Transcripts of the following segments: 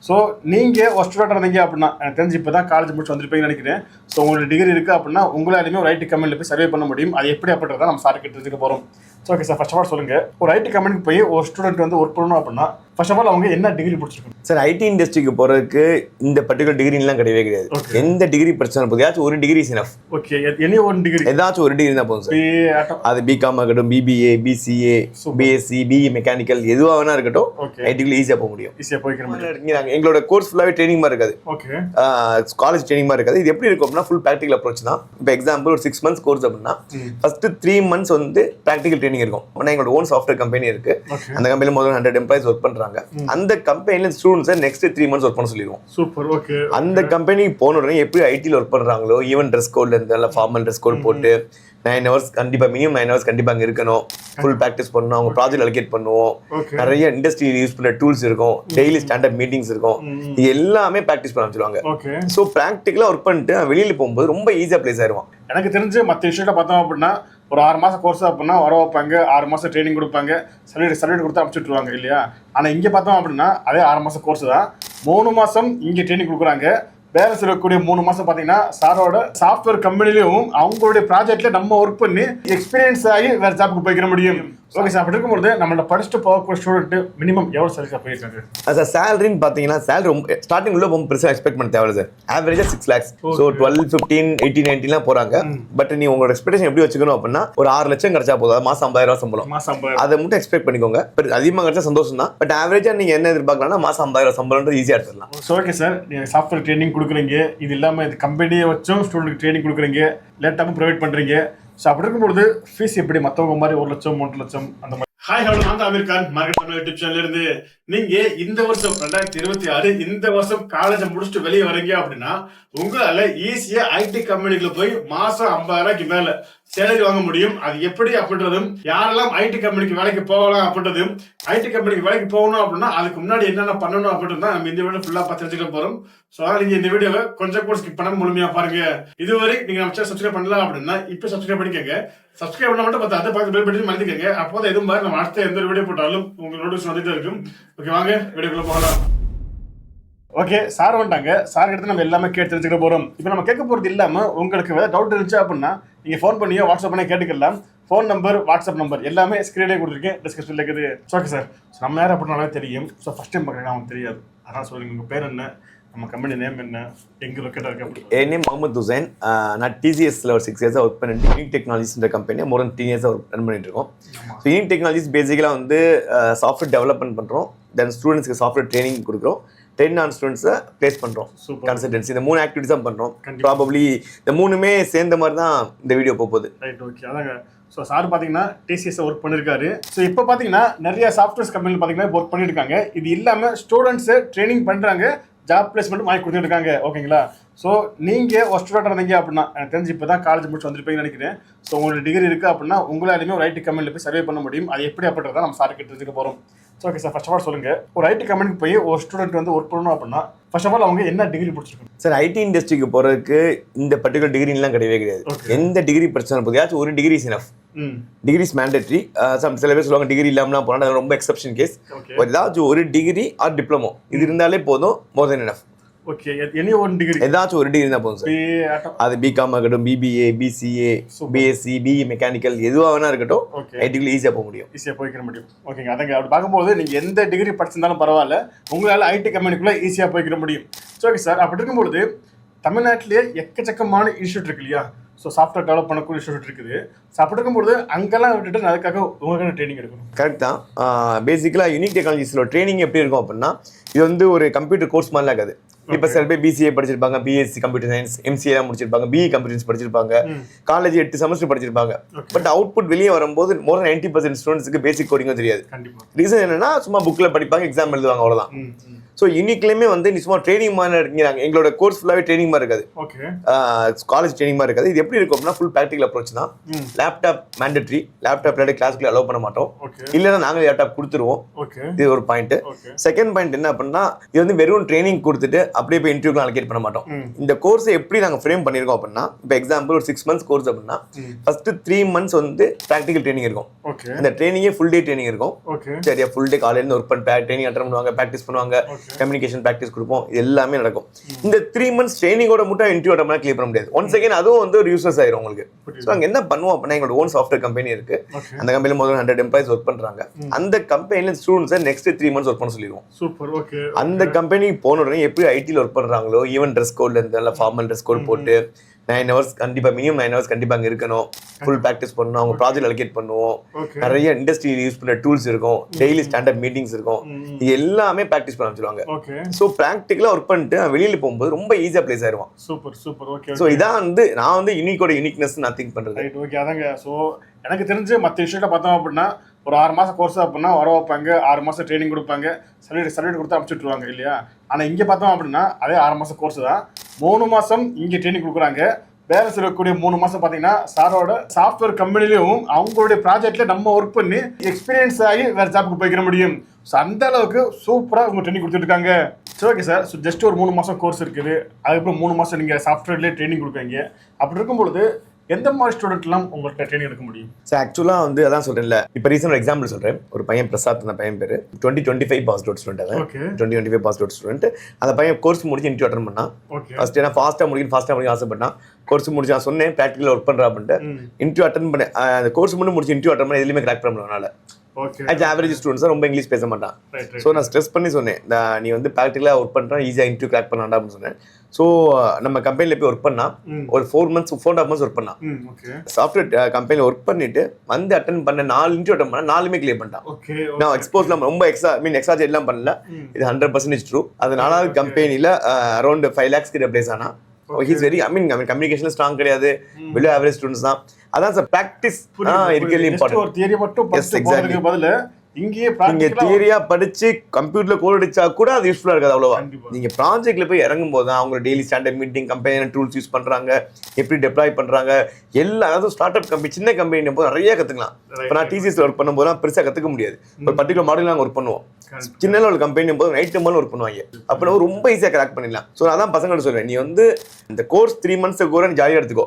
So நீங்கள் ஒரு student இருந்தீங்க அப்படின்னா எனக்கு தெரிஞ்சு இப்போ தான் காலேஜ் முடிச்சு வந்திருப்பீங்கன்னு நினைக்கிறேன். ஸோ உங்களுக்கு டிகிரி இருக்குது அப்படின்னா உங்களாலுமே ஒரு ஐடி கம்பெனியில் போய் சர்வே பண்ண முடியும். அது எப்படி அப்படின்றத நம்ம சார் கிட்ட தெரிஞ்சுக்க போகிறோம். So okay sir, first of all சொல்லுங்கள், ஒரு ஐடி கம்பெனிக்கு போய் ஒரு ஸ்டூடெண்ட் வந்து ஒர்க் பண்ணணும் அப்படின்னா ஃபர்ஸ்ட் ஆஃப் ஆல் அவங்க என்ன டிகிரி முடிச்சிருக்கணும்? சார், ஐடி இண்டஸ்ட்ரிக்கு போகிறதுக்கு இந்த பர்டிகுலர் டிகிரிலாம் கிடையவே கிடையாது. எந்த டிகிரி பிரச்சனை போகுது, ஏதாச்சும் ஒரு degree enough. Okay, any one degree, ஏதாச்சும் ஒரு டிகிரி தான் போதும் சார். அது பிகாம் ஆகட்டும், BBA, BCA, BSc, BE mechanical, எதுவாக வேணா இருக்கட்டும், ஐடிக்குள்ள ஈஸியாக போக முடியும். ஈஸியாக போய்க்கிறோம். எங்களோட கோர்ஸ் ஃபுல்லாகவே ட்ரைனிங் மாதிரி இருக்காது. ஓகே, காலேஜ் ட்ரைனிங் மாதிரி இருக்காது. இது எப்படி இருக்கும் அப்படின்னா ஃபுல் ப்ராக்டிகல் அப்ரோச் தான். இப்போ எக்ஸாம்பிள் ஒரு 6 months கோர்ஸ் அப்படின்னா ஃபர்ஸ்ட் 3 months வந்து ப்ராக்டிகல் ட்ரைனிங் இருக்கும். ஆனால் எங்களோட ஓன் சாஃப்ட்வேர் கம்பெனி இருக்கு. அந்த கம்பெனியில் முதல்ல 100 employees ஒர்க் பண்றாங்க. அந்த கம்பெனில ஸ்டூடெண்ட்ஸை நெக்ஸ்ட் 3 months ஒர்க் பண்ண சொல்லிடுவோம். சூப்பர். ஓகே, அந்த கம்பெனி போன உடனே எப்படி ஐடியில் ஒர்க் பண்றாங்களோ, ஈவன் ட்ரெஸ் கோட்ல இருந்து நல்லா ஃபார்மல் ட்ரெஸ் கோட் போட்டு 9 hours கண்டிப்பா, மினிமம் 9 hours கண்டிப்பா அங்கே இருக்கணும். ஃபுல் ப்ராக்டிஸ் பண்ணணும். அவங்க ப்ராஜெக்ட் அலோகேட் பண்ணுவோம். நிறைய இண்டஸ்ட்ரி யூஸ் பண்ண டூல்ஸ் இருக்கும். டெய்லி ஸ்டாண்டர்ட் மீட்டிங்ஸ் இருக்கும். இது எல்லாமே ப்ராக்டிஸ் பண்ண வச்சுருவாங்க. ஸோ ப்ராக்டிக்கலாக ஒர்க் பண்ணிட்டு வெளியில் போகும்போது ரொம்ப ஈஸியாக பிளேஸ் ஆயிடுவான். எனக்கு தெரிஞ்சு மற்ற விஷயத்தை பார்த்தோம் அப்படின்னா ஒரு 6 மாதம் கோர்ஸ் அப்படின்னா வர வைப்பாங்க, 6 மாதம் ட்ரைனிங் கொடுப்பாங்க, சர்டிஃபிகேட் கொடுத்து அனுப்பிச்சுட்ருவாங்க இல்லையா? ஆனால் இங்கே பார்த்தோம் அப்படின்னா அதே 6 மாதம் கோர்ஸ் தான். 3 மாதம் இங்கே ட்ரைனிங் கொடுக்குறாங்க. வேலை செய்யக்கூடிய 3 மாதம் பார்த்தீங்கன்னா சாரோட சாஃப்ட்வேர் கம்பெனிலையும் அவங்களுடைய ப்ராஜெக்ட்ல நம்ம ஒர்க் பண்ணி எக்ஸ்பீரியன்ஸ் ஆகி வேறு ஜாப்புக்கு போய்க்கிற முடியும். ஓகே சார், அப்படி இருக்கும்போது நம்மளோட படிச்சுட்டு போகக்கூடிய ஸ்டூடெண்ட் மினிமம் எவ்வளோ சேலரி போயிருக்காங்க? சார், சேலரின்னு பார்த்தீங்கன்னா சேலரி ரொம்ப ஸ்டார்டிங் உள்ள ரொம்ப பெருசாக எக்ஸ்பெக்ட் பண்ண தேவை சார். ஆவரேஜாக 6 lakhs. ஸோ 12, 15, 18, 19 போகிறாங்க. பட் நீ உங்களோட எக்ஸ்பெக்டேஷன் எப்படி வச்சுக்கணும் அப்படின்னா ஒரு 6 லட்சம் கிடைச்சா போதும். மாதம் 50,000 சம்பளம். அதை மட்டும் எக்ஸ்பெக்ட் பண்ணிக்கோங்க. அதிகமாக கிடைச்சா சந்தோஷம் தான். பட் ஆவரேஜாக நீங்கள் என்ன எதிர்பார்க்கலாம்னா மாதம் 50,000 சம்பளம்ன்றது ஈஸியாக எடுத்துடலாம். ஸோ ஓகே சார், நீங்கள் சாஃப்ட்வேர் ட்ரைனிங் கொடுக்குறீங்க, இது இல்லாமல் இது கம்பெனியை வச்சும் ஸ்டூடெண்ட் ட்ரைனிங் கொடுக்குறீங்க, லேப்டாப்பும் ப்ரொவைட் பண்ணுறீங்க. ஸோ அப்படி இருக்கும்போது ஃபீஸ் எப்படி மற்றவங்க மாதிரி 1 லட்சம் 3 லட்சம் அந்த மாதிரி? ஹாய், ஹலோ, நான் தான் அமீர் கான், மார்க்கெட் தமிழ் யூடியூப் சேனல்ல இருந்து. நீங்க இந்த வருஷம் 2026 இந்த வருஷம் காலேஜை முடிச்சுட்டு வெளியே வரீங்க அப்படின்னா உங்களால ஈஸியா ஐடி கம்பெனிக்குள்ள போய் மாசம் 50,000 மேல சேலரி வாங்க முடியும். அது எப்படி அப்படின்றதும், யாரெல்லாம் ஐடி கம்பெனிக்கு வேலைக்கு போகலாம் அப்படின்றதும், ஐடி கம்பெனிக்கு வேலைக்கு போகணும் அப்படின்னா அதுக்கு முன்னாடி என்னென்ன பண்ணணும் அப்படின்றது தான் நம்ம இந்த வீடியோ ஃபுல்லா பார்த்து தெரிஞ்சுக்க போறோம். ஸோ அதனால நீங்க இந்த வீடியோவை கொஞ்சம் கூட ஸ்கிப் பண்ணாம முழுமையா பாருங்க. இதுவரை நீங்க நம்ம சேனல் சப்ஸ்கிரைப் பண்ணலாம் அப்படின்னா இப்ப சப்ஸ்கிரைப் பண்ணிக்கங்க. சப்ஸ்கிரைப் பண்ண மட்டும் பார்த்தா பக்கத்து பெல் பட்டன் மறந்துக்கங்க. அப்போதான் எதுவும் மாதிரி நம்ம அடுத்த எந்த வீடியோ போட்டாலும் உங்களுக்கு நோட்டிஃபிகேஷன் வந்துட்டே இருக்கும். ஓகே, வாங்க வீடியோக்குள்ள போகலாம். ஓகே, சார் வந்துட்டாங்க. சார் கிட்ட நம்ம எல்லாமே கேட்டு தெரிஞ்சுக்க போறோம். இப்போ நம்ம கேட்க போறது இல்லாம உங்களுக்கு ஏதாவது டவுட் இருந்துச்சு அப்படின்னா நீங்க ஃபோன் பண்ணியோ வாட்ஸ்அப் பண்ணி கேட்டுக்கலாம். ஃபோன் நம்பர், வாட்ஸ்அப் நம்பர் எல்லாமே ஸ்க்ரீன்லேயே கொடுத்துருக்கேன், டிஸ்கிரிப்ஷன்ல இருக்குது. ஓகே சார், நம்ம யாரும் அப்படின்னா தெரியும். ஸோ ஃபர்ஸ்ட் டைம் பார்க்குறேன், அவங்களுக்கு தெரியாது. அதான் சொல்லுங்க, உங்க பேர் என்ன, நம்ம கம்பெனி நேம் என்ன, எங்க லொக்கேட் இருக்கு? என் நேம் முகமது ஹுசைன். நான் டிசிஎஸ்ல ஒரு 6 years ஒர்க் பண்ணிட்டு uniq டெக்னாலஜிஸ்ன்ற கம்பெனியை மோர் தென் 10 years ரன் பண்ணிட்டு இருக்கோம். ஸோ uniq டெக்னாலஜிஸ் பேசிக்கலாக வந்து சாஃப்ட்வேர் டெவலப்மெண்ட் பண்ணுறோம். தென் ஸ்டூடெண்ட்ஸ்க்கு சாஃப்ட்வேர் ட்ரைனிங் கொடுக்குறோம். ட்ரெயின் ஆன் ஸ்டூடெண்ட்ஸை ப்ளேஸ் பண்ணுறோம். கன்சல்டன்சி, இந்த 3 ஆக்டிவிட்டிஸ் தான் பண்ணுறோம். ப்ராபப்ளி இந்த 3மே சேர்ந்த மாதிரி தான் இந்த வீடியோ போகுது. ரைட், ஓகே, அதாங்க. ஸோ சார் பார்த்தீங்கன்னா டிசிஎஸ் ஒர்க் பண்ணியிருக்காரு. ஸோ இப்போ பார்த்தீங்கன்னா நிறைய சாஃப்ட்வேர்ஸ் கம்பெனியில் பார்த்தீங்கன்னா ஒர்க் பண்ணியிருக்காங்க. இது இல்லாமல் ஸ்டூடெண்ட்ஸை ட்ரைனிங் பண்ணுறாங்க, ஜாப் பிளேஸ்மெண்ட் வாங்கி கொடுத்துட்டு இருக்காங்க. ஓகேங்களா? ஸோ நீங்கள் ஒரு ஸ்டூடெண்ட் இருந்தீங்க அப்படின்னா எனக்கு தெரிஞ்சு இப்போ தான் காலேஜ் முடிச்சு வந்திருப்பீங்கன்னு நினைக்கிறேன். ஸோ உங்களுக்கு டிகிரி இருக்குது அப்படின்னா உங்களாலுமே ஒரு ஐடி கம்பெனியில் போய் சர்வே பண்ண முடியும். அது எப்படி அப்படின்றத நம்ம சார் கிட்ட தெரிஞ்சுக்க போகிறோம். So okay sir, first of all சொல்லுங்கள், ஒரு ஐடி கம்பெனிக்கு போய் ஒரு ஸ்டூடெண்ட் வந்து ஒர்க் பண்ணணும் அப்படின்னா ஃபர்ஸ்ட் ஆஃப் ஆல் அவங்க என்ன டிகிரி முடிச்சிருக்கணும்? சார், ஐடி இண்டஸ்ட்ரிக்கு போகிறதுக்கு இந்த பர்டிகுலர் டிகிரிலாம் கிடையவே கிடையாது. எந்த டிகிரி பிரச்சனை போகுது, ஏதாச்சும் ஒரு டிகிரி இனஃப். Decrease mandatory. சில பேர் சொல்லுவாங்க டிகிரி இல்லாமல் போனால் அது ரொம்ப எக்ஸப்ஷன் கேஸ். ஏதாச்சும் ஒரு டிகிரி ஆர் டிப்ளமோ இது இருந்தாலே போதும், more than enough. Okay, any one degree, ஏதாச்சும் ஒரு டிகிரி தான் போதும் சார். அது பிகாம் ஆகட்டும், BBA, BCA, BSc, BE mechanical, எதுவாக வேணா இருக்கட்டும், ஐடிக்குள்ள ஈஸியாக போக முடியும். ஈஸியாக போய்க்கிற முடியும். ஓகேங்க, அதங்க அப்படி பார்க்கும்போது நீங்கள் எந்த டிகிரி படிச்சிருந்தாலும் பரவாயில்ல, உங்களால் ஐடி கம்பெனிக்குள்ளே ஈஸியாக போய்க்கிற முடியும். ஸோ ஓகே சார், அப்படி இருக்கும்பொழுது தமிழ்நாட்டிலேயே எக்கச்சக்கமான இன்ஸ்டியூட் இருக்கு இல்லையா? ஸோ சாஃப்ட்வேர் டெவலப் பண்ணக்கூடிய இன்ஸ்டியூட் இருக்குது. ஸோ அப்படி இருக்கும்போது அங்கெல்லாம் விட்டுட்டு அதுக்காக உங்களுக்கு ட்ரைனிங் எடுக்கணும். கரெக்ட் தான். பேசிக்கலாக uniq டெக்னாலஜிஸில் ட்ரைனிங் எப்படி இருக்கும் அப்படின்னா இது வந்து ஒரு கம்ப்யூட்டர் கோர்ஸ் மாதிரிலாம் இருக்காது. இப்போ சில பேர் பிசிஏ படிச்சிருப்பாங்க, பிஎஸ்சி கம்ப்யூட்டர் சயின்ஸ், எம்சிஏலாம் முடிச்சிருப்பாங்க, பிஇ கம்ப்யூட்டர் சயின்ஸ் படிச்சிருப்பாங்க, காலேஜ் 8 செமஸ்டர் படிச்சிருப்பாங்க. பட் அவுட்புட் வெளியே வரும்போது மோர் தென் 90% ஸ்டூடெண்ட்ஸ்க்கு பேசிக் கோடிங்கும் தெரியாது. ரீசன் என்னன்னா சும்மா புக்கில் படிப்பாங்க, எக்ஸாம் எழுதுவாங்க, அவ்வளோதான். ஸோ uniqலையுமே வந்து நீ சும்மா ட்ரைனிங் மாதிரி இருக்கிறாங்க. எங்களோட கோர்ஸ் ஃபுல்லாகவே ட்ரைனிங் மாதிரி இருக்காது, காலேஜ் ட்ரைனிங் மாதிரி இருக்காது. இது எப்படி இருக்கும் அப்படின்னா ஃபுல் ப்ராக்டிகல் அப்ரோச் தான். லேப்டாப் மேண்டட்ரி, லேப்டாப் இல்லாட்டி கிளாஸ்க்குள்ள அலோவ் பண்ண மாட்டோம். இல்லைன்னா நாங்கள் லேப்டாப் கொடுத்துருவோம். இது ஒரு பாயிண்ட். செகண்ட் பாயிண்ட் என்ன அப்படின்னா இது வந்து வெறும் ட்ரைனிங் கொடுத்துட்டு அப்படியே போய் இன்டர்வியூக்கு அலோகேட் பண்ண மாட்டோம். இந்த கோர்ஸ் எப்படி நாங்க ஃப்ரேம் பண்ணிருக்கோம் அப்படின்னா, இப்போ எக்ஸாம்பிள் ஒரு 6 months கோர்ஸ் அப்படின்னா ஃபர்ஸ்ட் 3 months வந்து பிராக்டிகல் ட்ரைனிங் இருக்கும். அந்த ட்ரைனிங்கே ஃபுல் டே ட்ரைனிங் இருக்கும். சரியா, ஃபுல் டே காலையில இருந்து ஒர்க் பண்ணி ட்ரைனிங் அட்டெண்ட் பண்ணுவாங்க, ப்ராக்டிஸ் பண்ணுவாங்க, கம்யூனிகேஷன் ப்ராக்டிஸ் கொடுப்போம், இது எல்லாமே நடக்கும். இந்த 3 months ட்ரைனிங்கோட மட்டும் இன்டர்வியூ அட்டெண்ட் கிளியர் பண்ண முடியாது. ஒன்ஸ் அகைன் அதுவும் வந்து ஒரு யூஸ்லெஸ் ஆயிரும் உங்களுக்கு. ஸோ அங்க என்ன பண்ணுவோம் அப்படின்னா, எங்களோட ஓன் சாஃப்ட்வேர் கம்பெனி இருக்கு. அந்த கம்பெனில முதல்ல 100 எம்ப்ளாயிஸ் ஒர்க் பண்றாங்க. அந்த கம்பெனில ஸ்டூடெண்ட்ஸை நெக்ஸ்ட் 3 months ஒர்க் பண்ண சொல்லிடுவோம். சூப்பர். ஓகே. அந்த கம்பெனிக்கு போன உடனே எப்படி ஐடியில் ஒர்க் பண்றாங்களோ, ஈவன் ட்ரெஸ் கோட்ல இருந்து நல்ல ஃபார்மல் ட்ரெஸ் கோட் போட்டு 9 hours கண்டிப்பா மினிமம் 9 hours கண்டிப்பா அங்க இருக்கணும். ஃபுல் ப்ராக்டிஸ் பண்ணணும். அவங்க ப்ராஜெக்ட் அலோகேட் பண்ணுவோம். நிறைய இண்டஸ்ட்ரி யூஸ் பண்ண டூல்ஸ் இருக்கும். டெய்லி ஸ்டாண்டர்ட் மீட்டிங்ஸ் இருக்கும். இது எல்லாமே ப்ராக்டிஸ் பண்ண வச்சிருவாங்க. ஸோ ப்ராக்டிக்கலா ஒர்க் பண்ணிட்டு வெளியில போகும்போது ரொம்ப ஈஸியா பிளேஸ் ஆயிடுவான். Super super. ஓகே. ஸோ இதான் வந்து நான் வந்து யூனிக்கோட யூனிக்னஸ் நான் திங்க் பண்றது. ஓகே. அதாங்க. ஸோ எனக்கு தெரிஞ்சு மற்ற விஷயத்தை பார்த்தோம் அப்படின்னா, ஒரு 6 மாசம் கோர்ஸ் அப்படின்னா வர வைப்பாங்க, 6 மாசம் ட்ரைனிங் கொடுப்பாங்க, சர்டிஃபிகேட் கொடுத்து அனுப்பிச்சுட்ருவாங்க இல்லையா. ஆனால் இங்கே பார்த்தோம் அப்படின்னா அதே 6 மாசம் கோர்ஸ் தான், 3 மாசம் இங்கே ட்ரைனிங் கொடுக்குறாங்க. வேலை செய்யக்கூடிய 3 மாசம் பார்த்தீங்கன்னா சாரோட சாஃப்ட்வேர் கம்பெனிலையும் அவங்களுடைய ப்ராஜெக்ட்ல நம்ம ஒர்க் பண்ணி எக்ஸ்பீரியன்ஸ் ஆகி வேற ஜாப்புக்கு போய்க்கிற முடியும். ஸோ அந்த அளவுக்கு சூப்பராக அவங்க ட்ரைனிங் கொடுத்துருக்காங்க. சரி, ஓகே சார். ஸோ ஜஸ்ட் ஒரு 3 மாசம் கோர்ஸ் இருக்குது, அதுக்கப்புறம் 3 மாசம் நீங்கள் சாஃப்ட்வேர்லேயே ட்ரைனிங் கொடுக்குறீங்க. அப்படி இருக்கும்பொழுது எந்த மாதிரி ஸ்டூடெண்ட்லாம் உங்கள்கிட்ட ட்ரைனிங் எடுக்க முடியும்? சார் ஆக்சுவலாக வந்து அதான் சொல்கிறேன்ல, இப்போ ரீசெண்ட் எக்ஸாம்பிள் சொல்கிறேன். ஒரு பையன் பிரசாத், அந்த பையன் பேர் 2025 பாஸ் அவுட் ஸ்டூடெண்ட். அவன் 2025 பாஸ் அவுட் ஸ்டூடெண்ட். அந்த பையன் கோர்ஸ் முடிச்சு இன்டர்வியூ அட்டெண்ட் பண்ணான். ஃபர்ஸ்ட் ஏன்னா ஃபாஸ்ட்டாக முடிக்க ஆசைப்பட்டான். கோர்ஸ் முடிச்சு நான் சொன்னேன் ப்ராக்டிக்கல் ஒர்க் பண்ணுறா அப்படின்ட்டு. இன்டர்வியூ அட்டெண்ட் பண்ணேன். அந்த கோர்ஸ் முடிச்சு இன்டர்வியூ அட்டெண்ட் பண்ண எதுலையுமே கிராக் பண்ண முடியல. ஆவரேஜ் ஸ்டூடெண்ட்ஸ் ரொம்ப இங்கிலீஷ் பேச மாட்டான். ஸோ நான் ஸ்ட்ரெஸ் பண்ணி சொன்னேன், நீ வந்து ப்ராக்டிக்கலாக ஒர்க் பண்ணுறான், ஈஸியாக இன்டர்வியூ கிராக் பண்ணாண்டா அப்படின்னு சொன்னேன். ஸோ நம்ம கம்பெனியில் போய் ஒர்க் பண்ணா ஒரு 4.5 months ஒர்க் பண்ணான். சாஃப்ட்வேர் கம்பெனியில் ஒர்க் பண்ணிட்டு வந்து அட்டன் பண்ண 4 இன்டர்வியூ அட்டன் பண்ண 4மே கிளியர் பண்ணிட்டான். நான் எக்ஸ்போஸ்லாம் ரொம்ப எக்ஸ்ட்ரா எல்லாம் பண்ணல, இது 100% ட்ரூ. அது 4வது கம்பெனியில் அரௌண்ட் 5 lakhs கிட்ட பிளேஸ் ஆனா. ஹீஸ் வெரி கம்யூனிகேஷன்ல ஸ்ட்ராங் கிடையாது, பிலோ ஆவரேஜ் ஸ்டூடெண்ட்ஸ் தான். அதான் சார் பிராக்டிஸ் இருக்கல இம்பார்ட்டன்ட். ஒரு தியரி மட்டும் படிச்சு போறதுக்கு பதிலா நீங்க தியரியா படிச்சு கம்ப்யூட்டர்ல கோட் அடிச்சா கூட அது யூஸ்ஃபுல்லா இருக்காது அவ்வளவா. நீங்க ப்ராஜெக்ட்ல போய் இறங்கும் போது அவங்க daily standard meeting, company tools use பண்றாங்க, எப்படி டெப்ளாய் பண்றாங்க, எல்லா அதாவது ஸ்டார்ட் அப் கம்பெனி சின்ன கம்பெனி போது நிறைய கத்துக்கலாம். இப்போ நான் டிசிஎஸ்ல ஒர்க் பண்ணும்போது பெருசா கத்துக்க முடியாது. ஒரு பர்டிகுலர் மாடல் நாங்கள் ஒர்க் பண்ணுவோம். சின்ன லெவல் கம்பெனி போது நைட் டைம் ஒர்க் பண்ணுவாங்க. அப்போ ரொம்ப ஈஸியா கிராக் பண்ணிடலாம். ஸோ அதான் பசங்கள்ட்ட சொல்லுவேன், நீ வந்து இந்த கோர்ஸ் 3 months கூட நீ ஜாலியாக எடுத்துக்கோ,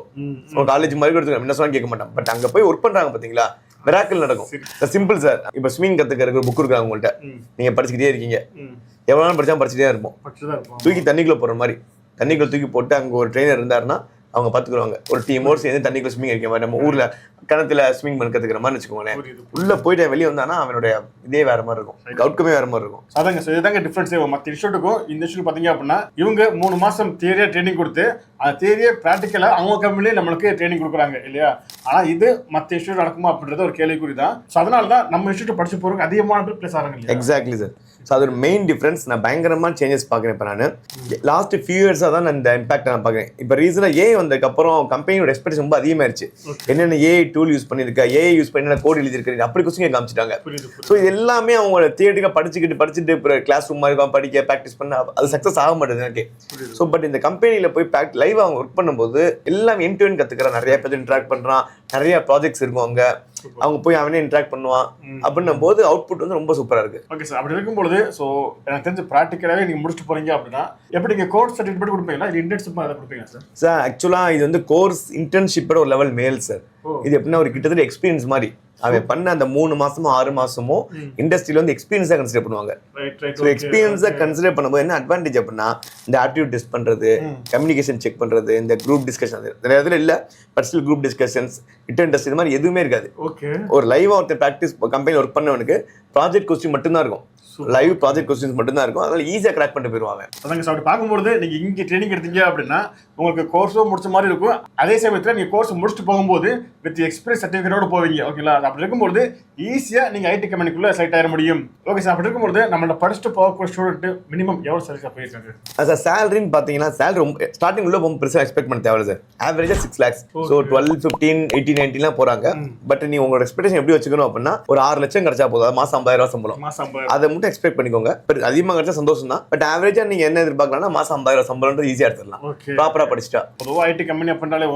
காலேஜ் மாதிரி எடுத்துக்கோ, என்ன சொன்னா கேட்க மாட்டான். பட் அங்க போய் ஒர்க் பண்றாங்க பாத்தீங்களா, மிராக்கிள் நடக்கும். Simple sir. இப்போ ஸ்விமிங் கத்துக்கிறதுக்கு ஒரு புக் இருக்காங்க உங்கள்கிட்ட, நீங்க படிச்சுக்கிட்டே இருக்கீங்க, எவ்வளவு நாள் படிச்சா படிச்சுட்டே இருப்போம். தூக்கி தண்ணிக்குள்ள போற மாதிரி தண்ணிக்குள்ள தூக்கி போட்டு அங்க ஒரு ட்ரெயினர் இருந்தாருன்னா அவங்க பாத்துக்குவாங்க. ஒரு டீமோட சேர்ந்து தண்ணிக்குள்ள ஸ்விமிங் அடிக்க மாதிரி, நம்ம ஊர்ல கிணத்துல ஸ்விமிங் பண்ண கத்துக்கிற மாதிரி வச்சுக்கோங்களேன். உள்ள போயிட்டு வெளியே வந்தானா அவனுடைய இதே வேற மாதிரி இருக்கும், அவுட்கமே வேற மாதிரி இருக்கும். அதாங்க சார், இதுதாங்க டிஃபரன்ஸ். மற்ற இன்ஸ்டியூட்டுக்கும் இந்த இன்ஸ்டியூட் பாத்தீங்க அப்படின்னா இவங்க 3 மாசம் தியரியா ட்ரைனிங் கொடுத்து அந்த தியரியா பிராக்டிக்கலா அவங்க கம்பெனிலே நம்மளுக்கு ட்ரைனிங் கொடுக்குறாங்க இல்லையா. ஆனா இது மற்ற இன்ஸ்டியூட் நடக்குமா அப்படின்றது ஒரு கேள்விக்குறி தான். ஸோ அதனால தான் நம்ம இன்ஸ்டியூட் படிச்சு போறவங்க அதிகமான பேர் பிளேஸ் ஆகிறாங்க. Exactly sir. ஸோ அது ஒரு மெயின் டிஃபரன்ஸ். நான் பயங்கரமான சேஞ்சஸ் பார்க்குறேன். இப்போ நான் லாஸ்ட் ஃபியூ இயர்ஸாக தான் நான் இந்த இம்பாக்ட் நான் பார்க்குறேன். இப்போ ரீசனாக ஏஐ வந்ததுக்கப்புறம் கம்பெனியோட எக்ஸ்பெக்டேஷன் ரொம்ப அதிகமாயிருச்சு. என்னென்ன ஏஐ டூல் யூஸ் பண்ணியிருக்கா, ஏஐ யூஸ் பண்ணி கோட் எழுதிருக்கேன், அப்படி கொஸ்டின் காமிச்சிட்டாங்க. ஸோ இது எல்லாமே அவங்களோட தியேட்டிக்காக படிச்சுட்டு இப்போ கிளாஸ் ரூம் மாதிரி படிக்க ப்ராக்டிஸ் பண்ண அது சக்ஸஸ் ஆக மாட்டேது எனக்கு. ஸோ பட் இந்த கம்பெனியில் போய் லைவ் அவங்க ஒர்க் பண்ணும்போது எல்லாம் எண்ட் டு எண்ட் கற்றுக்கிறான், நிறைய பேர் இன்ட்ராக்ட் பண்ணுறான், நிறைய ப்ராஜெக்ட்ஸ் இருக்கும் அங்கே, அவங்க போய் அவனே இன்ட்ராக்ட் பண்ணுவான். அப்படின்னும் போது அவுட்புட் வந்து ரொம்ப சூப்பரா இருக்கு. Okay sir. அப்படி இருக்கும்போது ஸோ எனக்கு தெரிஞ்சு ப்ராக்டிக்கலாவே நீங்க முடிச்சுட்டு போறீங்க அப்படின்னா எப்படி நீங்க கோர்ஸ் சர்டிஃபிகேட் கொடுப்பீங்களா, இது இன்டர்ன்ஷிப் மாதிரி கொடுப்பீங்க சார்? சார் ஆக்சுவலா இது வந்து கோர்ஸ் இன்டர்ன்ஷிப்போட ஒரு லெவல் மேல் சார். இது எப்படின்னா ஒரு கிட்டத்தட்ட எக்ஸ்பீரியன்ஸ் மாதிரி. அவன் பண்ண அந்த 3 மாசமோ 6 மாசமோ இண்டஸ்ட்ரியில வந்து எக்ஸ்பீரியன்ஸா கன்சிடர் பண்ணுவாங்க. ஸோ எக்ஸ்பீரியன்ஸா கன்சிடர் பண்ணும்போது என்ன அட்வான்டேஜ் அப்படின்னா இந்த ஆப்டிடியூட் டெஸ்ட் பண்றது, கம்யூனிகேஷன் செக் பண்றது, இந்த குரூப் டிஸ்கஷன் நிறைய இதில் இல்லை, but still group discussions, written test இது மாதிரி எதுவுமே இருக்காது. ஒரு லைவா ஒருத்தர் ப்ராக்டிஸ் கம்பெனி ஒர்க் பண்ணவனுக்கு ப்ராஜெக்ட் கொஸ்டின் மட்டும்தான் இருக்கும், லைவ் ப்ராஜெக்ட் கொஸ்டின்ஸ் மட்டும் தான் இருக்கும். அதனால ஈஸியா கிராக் பண்ணிட்டு போயிருவாங்க. அதாங்க சார். அப்படி பார்க்கும்போது நீங்க இங்க ட்ரைனிங் எடுத்தீங்க அப்படின்னா உங்களுக்கு கோர்ஸும் முடிச்ச மாதிரி இருக்கும், அதே சமயத்தில் நீங்க கோர்ஸ் முடிச்சுட்டு போகும்போது வித் எக்ஸ்பீரியன்ஸ் சர்டிஃபிகேட்டோட போவீங்க. ஓகேங்களா. அப்படி இருக்கும்போது ஈஸியா நீங்க ஐடி கம்பெனிக்குள்ள செலக்ட் ஆயிட முடியும். Okay sir. அப்படி இருக்கும்போது நம்மளோட படிச்சுட்டு போகக்கூடிய ஸ்டூடெண்ட் மினிமம் எவ்வளவு சேலரி போயிருக்காங்க சார்? சேலரின்னு பாத்தீங்கன்னா சேலரி ரொம்ப ஸ்டார்டிங் உள்ள ரொம்ப பெருசா எக்ஸ்பெக்ட் பண்ண தேவையில்ல சார். ஆவரேஜா 6 lakhs. ஸோ 12, 15, 18, 19 போறாங்க. பட் நீ உங்களோட எக்ஸ்பெக்டேஷன் எப்படி வச்சுக்கணும் அப்படின்னா ஒரு 6 லட்சம் கிடைச்சா போதும், மாசம் 50,000 சம்பளம். அதை மட்டும் எக்ஸ்பெக்ட் பண்ணிக்கோங்க. அதிகமாக கிடைச்சா சந்தோஷம் தான். பட் ஆவரேஜா நீங்க என்ன எதிர்பார்க்கலாம், மாசம் 50,000 சம்பளம் ஈஸியா எடுத்துடலாம் ப்ராப்பரா படிச்சுட்டா. பொதுவாக ஐடி கம்பெனி அப்படின்னாலே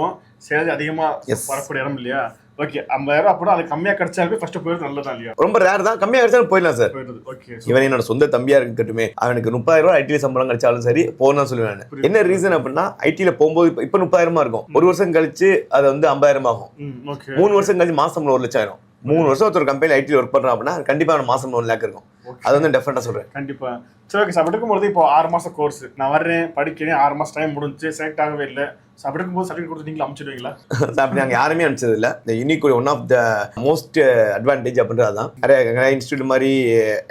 சேலரி அதிகமா வரக்கூடிய இடம் இல்லையா. ஓகே 50,000 அப்போ அது கம்மியா கிடைச்சாலுமே ஃபர்ஸ்ட் போயிடுறது நல்லதா இல்லையா? ரொம்ப ரேர் தான், கம்மியா கிடைச்சாலும் போயிடலாம் சார். ஓகே. இவன் என்னோட சொந்த தம்பியா இருக்கட்டுமே, அவனுக்கு 30,000 ஐடில சம்பளம் கிடைச்சாலும் சரி போகணும்னு சொல்லுவேன். என்ன ரீசன் அப்படின்னா ஐடில போகும்போது இப்ப 30,000 இருக்கும், ஒரு வருஷம் கழிச்சு அது வந்து 50,000 ஆகும், 3 வருஷம் கழிச்சு மாசம் 1 லட்சம் ஆயிரும். 3 வருஷம் ஒருத்தர் கம்பெனில ஐடில ஒர்க் பண்றான் அப்படின்னா கண்டிப்பா மாசம் 1 லேக் இருக்கும். அது வந்து டெஃபினட்டா சொல்றேன். கண்டிப்பா. சரி ஓகே சார். அப்படி இருக்கும்போது இப்போ 6 மாசம் கோர்ஸ் நான் வர்றேன் படிக்கிறேன், 6 மாசம் டைம் முடிஞ்சு செலக்ட் ஆகவே இல்லை, அப்படி இருக்கும்போது சர்டிஃபிகேட் கொடுத்து நீங்களும் அனுப்பிச்சிடுவீங்களா? அப்படி நாங்கள் யாருமே அனுப்பிச்சது இல்லை. இந்த unique one of the most advantage அப்படின்றது அதான். நிறைய இன்ஸ்டியூட் மாதிரி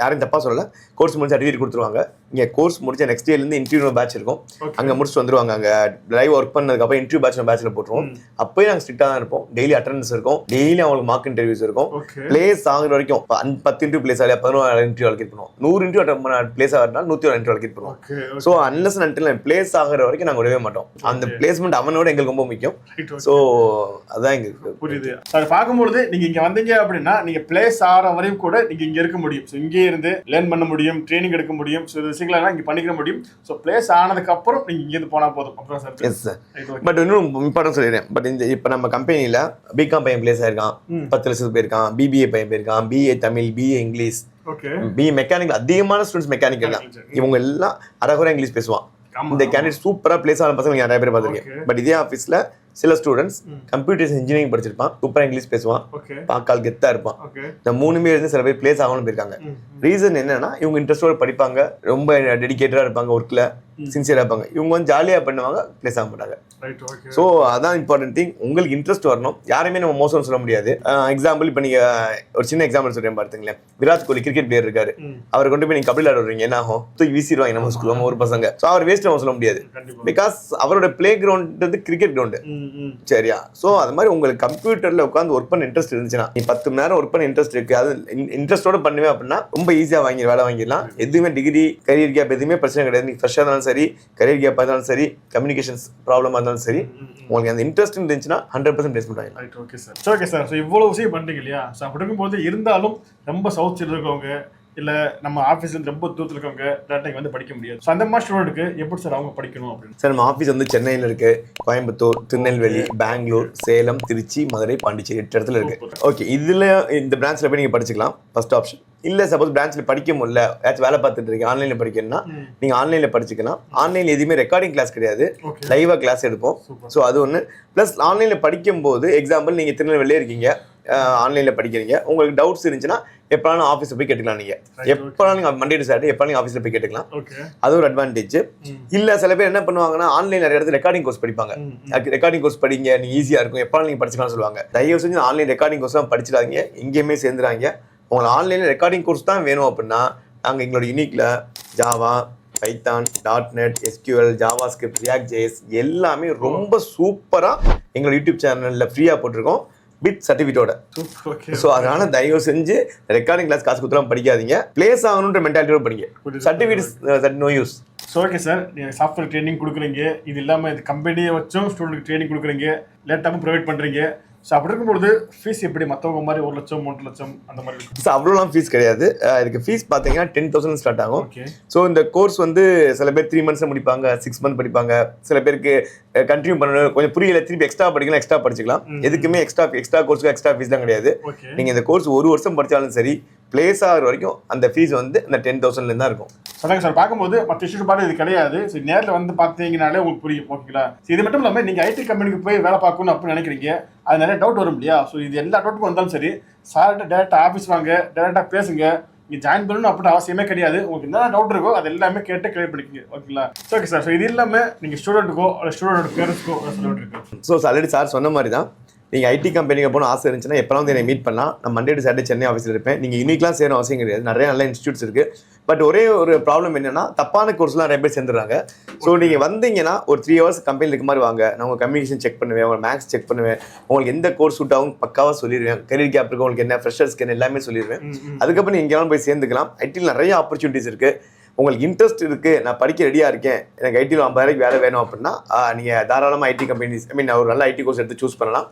யாரும் தப்பா சொல்லலை, கோர்ஸ் முடிச்சு சர்டிஃபிகேட் கொடுத்துருவாங்க. இங்கே கோர்ஸ் முடிச்ச நெக்ஸ்ட் டேலேருந்து இன்டர்வியூ பேட்ச் இருக்கும், அங்கே முடிச்சுட்டு வந்துருவாங்க. அங்கே லைவ் ஒர்க் பண்ணதுக்கப்புறம் இன்டர்வியூ பேட்சில் போட்டுருவோம். அப்போயே நாங்கள் ஸ்ட்ரிக்டாக தான் இருப்போம். டெய்லி அட்டண்டன்ஸ் இருக்கும், டெய்லி அவங்களுக்கு மார்க் இன்டர்வியூஸ் இருக்கும். பிளேஸ் ஆகுற வரைக்கும் 10 இன்டர்வியூ பிளேஸ் ஆகல 11 இன்டர்வியூ அலோகேட் பண்ணுவோம். 100 இன்டர்வியூ பிளேஸ் ஆகிறதுனால 101 இன்டர்வியூ அலோகேட் பண்ணுவோம். ஸோ அன்லெஸ் அன்டில் பிளேஸ் ஆகிற வரைக்கும் நாங்கள் விடவே மாட்டோம். அந்த பிளேஸ்மெண்ட் அவனோட எங்களுக்கு ரொம்ப முக்கியம். ஸோ அதான் எங்களுக்கு புரியுது. அதை பார்க்கும்போது நீங்க இங்க வந்தீங்க அப்படின்னா நீங்க பிளேஸ் ஆகிற வரையும் கூட நீங்க இங்க இருக்க முடியும். ஸோ இங்கே இருந்து லேர்ன் பண்ண முடியும், ட்ரைனிங் எடுக்க முடியும், ஸோ விஷயங்களெல்லாம் இங்க பண்ணிக்க முடியும். ஸோ பிளேஸ் ஆனதுக்கு அப்புறம் நீங்க இங்கிருந்து போனா போதும். அப்புறம் சார் எஸ் சார். பட் இன்னும் இம்பார்ட்டன் சொல்லிடுறேன். பட் இந்த இப்போ நம்ம கம்பெனியில் பிகாம் பையன் பிளேஸ் ஆயிருக்கான், 10 லட்சத்துக்கு போயிருக்கான், பிபிஏ பையன் போயிருக்கான், BA Tamil, BA English, BA mechanical, அதிகமான ஸ்டூடெண்ட்ஸ் மெக்கானிக்கல் தான். இவங்க எல்லாம் அரைகுறை இங்கிலீஷ் பேசுவான். இந்த கேண்டிடேட் சூப்பரா பிளேஸ் ஆன பசங்க நிறைய பேர் பார்த்துருக்கேன். பட் இதே ஆஃபீஸ்ல சில ஸ்டூடெண்ட்ஸ் கம்ப்யூட்டர் இன்ஜினியரிங் படிச்சிருப்பான், சூப்பரா இங்கிலீஷ் பேசுவான், பாக்கால் கெத்தா இருப்பான். இந்த 3 இருந்து சில பேர் பிளேஸ் ஆகணும்னு போயிருக்காங்க. ரீசன் என்னன்னா இவங்க இன்ட்ரெஸ்டோட படிப்பாங்க, ரொம்ப டெடிகேட்டடா இருப்பாங்க, ஒர்க்ல சின்சியரா இருப்பாங்க. இவங்க வந்து ஜாலியா பண்ணுவாங்க, பிளேஸ் ஆக மாட்டாங்க. ஸோ அதான் இம்பார்ட்டன்ட் திங். உங்களுக்கு இன்ட்ரெஸ்ட் வரணும். யாருமே நம்ம மோசம் சொல்ல முடியாது. எக்ஸாம்பிள் இப்போ நீங்க ஒரு சின்ன எக்ஸாம்பிள் சொல்றேன் பாத்துங்களேன். விராட் கோலி கிரிக்கெட் பிளேயர் இருக்காரு, அவர் கொண்டு போய் நீங்க கபடி ஆட விடுறீங்க, என்ன ஆகும்? தூக்கி வீசிடுவாங்க நம்ம ஸ்கூல் ஒரு பசங்க. ஸோ அவர் வேஸ்ட் நம்ம சொல்ல முடியாது, பிகாஸ் அவரோட பிளே கிரவுண்ட் கிரிக்கெட் கிரவுண்டு. சரியா? ஸோ அது மாதிரி உங்களுக்கு கம்ப்யூட்டர்ல உட்காந்து ஒர்க் பண்ண இன்ட்ரெஸ்ட் இருந்துச்சுன்னா, நீ 10 மணி நேரம் ஒர்க் பண்ண இன்ட்ரெஸ்ட் இருக்கு, அது இன்ட்ரெஸ்டோட பண்ணுவேன் அப்படின்னா ரொம்ப ஈஸியா வேலை வாங்கிடலாம். எதுவுமே டிகிரி கரியர் கேப் எதுவுமே பிரச்சனை கிடையாது. நீங்க ஃப்ரெஷ்ஷாக இருந்தாலும் சரி, கரியர் கேப் இருந்தாலும் சரி, கம்யூனிகேஷன்ஸ் ப்ராப்ளமா இருந்தாலும் சரி, உங்களுக்கு அந்த இன்ட்ரெஸ்ட் இருந்துச்சுன்னா 100% பிளேஸ்மெண்ட் ஆகிடும். Okay sir. Okay sir. So இவ்வளவு விஷயம் பண்றீங்க இல்லையா? ஸோ அப்படி இருக்கும்போது இருந்தாலும் ரொம்ப சவுத் சைடு இருக்கவங்க இல்ல நம்ம ஆஃபீஸ்ல இருந்து ரொம்ப தூரத்தில் இருக்கவங்க டேரக்டா வந்து படிக்க முடியாது. ஸோ அந்த மாதிரி ஸ்டூடெண்ட்டுக்கு எப்படி சார் அவங்க படிக்கணும் அப்படின்னு? சார் நம்ம ஆஃபீஸ் வந்து சென்னையில் இருக்கு, கோயம்புத்தூர், திருநெல்வேலி, பெங்களூர், சேலம், திருச்சி, மதுரை, பாண்டிச்சேரி 8 இடத்துல இருக்கு. ஓகே, இதுல இந்த பிரான்ச்ல போய் நீங்க படிச்சுக்கலாம், ஃபர்ஸ்ட் ஆப்ஷன். இல்ல சப்போஸ் பிரான்ச்ல படிக்க முடியல, ஏதாச்சும் வேலை பார்த்துட்டு இருக்கீங்க, ஆன்லைன்ல படிக்கணும்னா நீங்க ஆன்லைன்ல படிச்சுக்கலாம். ஆன்லைன்ல எதுவுமே ரெக்கார்டிங் கிளாஸ் கிடையாது, லைவா கிளாஸ் எடுப்போம். ஸோ அது ஒன்று. பிளஸ் ஆன்லைன்ல படிக்கும் போது எக்ஸாம்பிள் நீங்க திருநெல்வேலியே இருக்கீங்க, ஆன்லைன்ல படிக்கிறீங்க, உங்களுக்கு டவுட்ஸ் இருந்துச்சுன்னா எப்பனாலும் ஆஃபீஸில் போய் கேட்டுக்கலாம். நீங்க எப்பனாலும் நீங்க மண்டே டு சாட்டர்டே எப்பனாலும் ஆஃபீஸில் போய் கேட்டுக்கலாம். அது ஒரு அட்வான்டேஜ். இல்ல சில பேர் என்ன பண்ணுவாங்கன்னா ஆன்லைன் நிறைய இடத்துல ரெக்கார்டிங் கோர்ஸ் படிப்பாங்க. ரெக்கார்டிங் கோர்ஸ் படிங்க, நீங்க ஈஸியா இருக்கும், எப்பனாலும் நீங்க படிச்சுக்கலாம் சொல்லுவாங்க. தயவு செஞ்சு ஆன்லைன் ரெக்கார்டிங் கோர்ஸ் எல்லாம் படிச்சிடாதீங்க, எங்கேயுமே சேர்ந்துறாங்க. உங்களுக்கு ஆன்லைன்ல ரெக்கார்டிங் கோர்ஸ் தான் வேணும் அப்படின்னா நாங்கள் எங்களோட யூனிக்ல Java, Python, .NET, SQL, JavaScript, React JS எல்லாமே ரொம்ப சூப்பரா எங்களோட யூடியூப் சேனல்ல ஃப்ரீயா போட்டிருக்கோம் வித் சர்டிஃபிகேட்டோட. ஸோ அதனால தயவு செஞ்சு ரெக்கார்டிங் கிளாஸ் காசு கொடுத்துலாம் படிக்காதீங்க, பிளேஸ் ஆகணுன்ற மென்டாலிட்டியோட படிங்க. Certificate no use. So okay sir, நீங்கள் சாஃப்ட்வேர் ட்ரைனிங் கொடுக்குறீங்க, இது இல்லாமல் இது கம்பெனியை வச்சும் ஸ்டூடெண்ட்டுக்கு ட்ரைனிங் கொடுக்குறீங்க, லேப்டாப்பும் ப்ரொவைட் பண்ணுறீங்க. ஸோ அப்படி இருக்கும்பொழுது ஃபீஸ் எப்படி மற்றவங்க மாதிரி 1 லட்சம் 3 லட்சம் அந்த மாதிரி இருக்கும்? ஸோ அவ்வளோலாம் ஃபீஸ் கிடையாது. இதுக்கு ஃபீஸ் பார்த்தீங்கன்னா 10,000 ஸ்டார்ட் ஆகும். ஸோ இந்த கோர்ஸ் வந்து சில பேர் 3 மந்த்ஸில் முடிப்பாங்க, 6 மந்த் படிப்பாங்க. சில பேருக்கு கண்டினியூ பண்ணணும், கொஞ்சம் புரியல, திருப்பி எக்ஸ்ட்ரா படிக்கலாம், எக்ஸ்ட்ரா படிச்சுக்கலாம். எதுக்குமே எக்ஸ்ட்ரா கோர்ஸுக்கு எக்ஸ்ட்ரா ஃபீஸ்லாம் கிடையாது. நீங்கள் இந்த கோர்ஸ் 1 வருஷம் படித்தாலும் சரி, பிளேஸ் ஆகிற வரைக்கும் அந்த ஃபீஸ் வந்து இந்த 10,000 தான் இருக்கும். அதாங்க சார், பார்க்கும்போது மற்ற இஷ்யூ பார்த்து இது கிடையாது. சரி, நேரில் வந்து பார்த்தீங்கனாலே உங்களுக்கு புரியும். ஓகேங்களா? இது மட்டும் இல்லாமல் நீங்கள் ஐடி கம்பெனிக்கு போய் வேலை பார்க்கணும் அப்படின்னு நினைக்கிறீங்க, அது நிறைய டவுட் வரும் இல்லையா? ஸோ இது எல்லா டவுட்டுக்கும் வந்தாலும் சரி, சார்கிட்ட டேரெக்டாக ஆஃபீஸ் வாங்க, டேரெக்டாக பேசுங்க. நீங்கள் ஜாயின் பண்ணணும் அப்படின்னு அவசியமே கிடையாது. உங்களுக்கு என்ன டவுட் இருக்கோ அது எல்லாமே கேட்டு கிளியர் பண்ணிக்கங்க. ஓகேங்களா? Okay sir. ஸோ இது இல்லாமல் நீங்கள் ஸ்டூடெண்ட்டுக்கோ ஸ்டூடெண்டோட பேரண்ட்ஸ்க்கோ சொல்லிட்டு ஸோ ஆல்ரெடி சார் சொன்ன மாதிரி தான், நீங்கள் ஐடி கம்பெனிக்கு போகணும் ஆசை இருந்துச்சுன்னா எப்போலாம் வந்து என்னை மீட் பண்ணலாம். நான் மண்டே டு சாட்டர்டே சென்னை ஆஃபீஸில் இருப்பேன். நீங்கள் யூனிக்லாம் சேரணும் அவசியம் கிடையாது, நிறைய நல்ல இன்ஸ்டியூட்ஸ் இருக்குது. பட் ஒரே ஒரு ப்ராப்ளம் என்னன்னா தப்பான கோர்ஸ்லாம் நிறைய பேர் சேர்ந்துடுறாங்க. ஸோ நீங்கள் வந்தீங்கன்னா ஒரு 3 ஹவர்ஸ் கம்பெனியில் இருக்க மாதிரி வாங்க. நான் உங்கள் கம்யூனிகேஷன் செக் பண்ணுவேன், உங்கள் மேக்ஸ் செக் பண்ணுவேன், உங்களுக்கு எந்த கோர்ஸ் சூட் ஆகும் பக்காவாக சொல்லிடுவேன். கரியர் கேப் இருக்கு, உங்களுக்கு என்ன ஃப்ரெஷர்ஸ்க்கு என்ன எல்லாமே சொல்லிடுவேன். அதுக்கப்புறம் நீங்கள் எங்கேயாலும் போய் சேர்ந்துக்கலாம். ஐடியில் நிறைய ஆப்பர்ச்சுனிட்டிஸ் இருக்குது. உங்களுக்கு இன்ட்ரெஸ்ட் இருக்குது, நான் படிக்க ரெடியாக இருக்கேன், எனக்கு ஐடியில் 50,000 வேலை வேணும் அப்படின்னா நீங்கள் தாராளமாக ஐடி கம்பெனிஸ் ஒரு நல்ல ஐடி கோர்ஸ் எடுத்து சூஸ் பண்ணலாம்.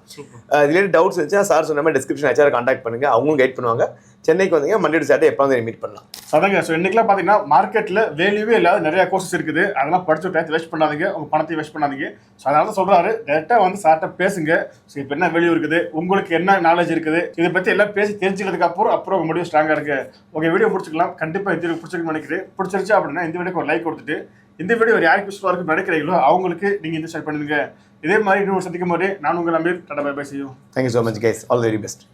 ரிலேட்டட் டவுட்ஸ் இருந்துச்சுன்னா சார் சொன்ன மாதிரி டிஸ்கிரிப்ஷன் HR கான்டாக்ட் பண்ணுங்கள், அவங்களும் கைட் பண்ணுவாங்க. சென்னைக்கு வந்தீங்க மண்டே டு சாட்டர்டே எப்போ வந்து மீட் பண்ணலாம். அதாங்க. ஸோ இன்னைக்கெல்லாம் பார்த்தீங்கன்னா மார்க்கெட்டில் வேல்யூவே இல்லாத நிறைய கோர்சஸ் இருக்குது. அதெல்லாம் படிச்சு டயத்தை வேஸ்ட் பண்ணாதீங்க, உங்கள் பணத்தையும் வேஸ்ட் பண்ணாதீங்க. ஸோ அதனால தான் சொல்கிறாரு, டேரெக்டாக வந்து சார்ட்ட பேசுங்க. ஸோ இப்போ என்ன வேல்யூ இருக்குது, உங்களுக்கு என்ன நாலேஜ் இருக்குது, இதை பற்றி எல்லாம் பேசி தெரிஞ்சுக்கிறதுக்கு அப்புறம் உங்கள் முடிவு ஸ்ட்ராங்காக இருக்கு. ஓகே, வீடியோ முடிச்சுக்கலாம். கண்டிப்பாக இந்த வீடியோ பிடிச்சிருக்குன்னு நினைக்கிறேன். பிடிச்சிருச்சு அப்படின்னா இந்த வீடியோக்கு ஒரு லைக் கொடுத்துட்டு, இந்த வீடியோ ஒரு யாருக்கு யூஸ்ஃபுல்லாக இருக்குன்னு நினைக்கிறீங்களோ அவங்களுக்கு நீங்கள் இந்த ஷேர் பண்ணுங்க. இதே மாதிரி இன்னொரு சந்திக்கும் போது நான் உங்கள் நம்பி டாடா பை பை செய்யும். Thank you so much guys, all very best.